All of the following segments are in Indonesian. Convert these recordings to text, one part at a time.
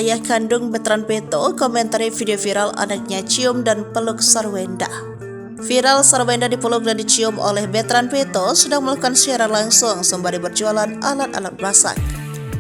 Ayah kandung veteran Peto komentari video viral anaknya cium dan peluk Sarwenda. Viral Sarwenda dipeluk dan dicium oleh veteran Peto sedang melakukan siaran langsung sembari berjualan alat-alat masak.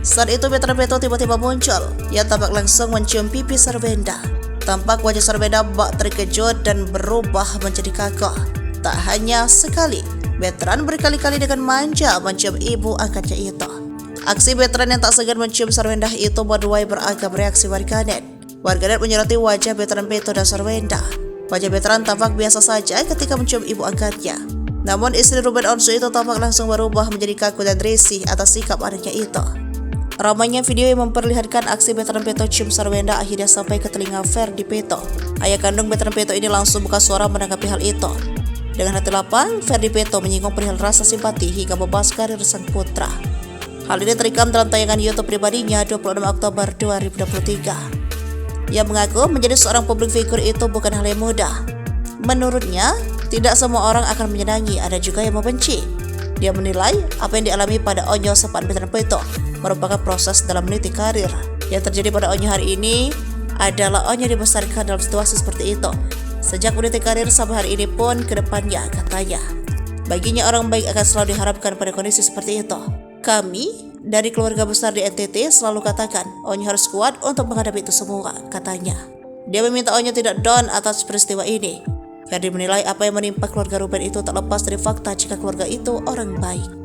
Saat itu veteran Peto tiba-tiba muncul. Ia tampak langsung mencium pipi Sarwenda. Tampak wajah Sarwenda bak terkejut dan berubah menjadi kaku. Tak hanya sekali, veteran berkali-kali dengan manja mencium ibu angkatnya itu. Aksi veteran yang tak segan mencium Sarwenda itu menuai beragam reaksi warganet. Warganet menyoroti wajah veteran Peto dan Sarwenda. Wajah veteran tampak biasa saja ketika mencium ibu angkatnya. Namun istri Ruben Onsu itu tampak langsung berubah menjadi kaku dan risih atas sikap anaknya itu. Ramainya video yang memperlihatkan aksi veteran Peto cium Sarwenda akhirnya sampai ke telinga Ferdi Peto. Ayah kandung veteran Peto ini langsung buka suara menanggapi hal itu. Dengan hati lapang, Ferdi Peto menyinggung perihal rasa simpati hingga membahas karir sang putra. Hal ini terekam dalam tayangan YouTube pribadinya 26 Oktober 2023. Ia mengaku menjadi seorang publik figur itu bukan hal yang mudah. Menurutnya, tidak semua orang akan menyenangi, ada juga yang membenci. Dia menilai apa yang dialami pada Onyo sepan veteran Peto merupakan proses dalam meniti karir. Yang terjadi pada Onyo hari ini adalah Onyo dibesarkan dalam situasi seperti itu. Sejak meniti karir sampai hari ini pun ke depannya, katanya. Baginya orang baik akan selalu diharapkan pada kondisi seperti itu. Kami dari keluarga besar di NTT selalu katakan Onyo harus kuat untuk menghadapi itu semua, katanya. Dia meminta Onyo tidak down atas peristiwa ini. Ferdi menilai apa yang menimpa keluarga Ruben itu tak lepas dari fakta jika keluarga itu orang baik.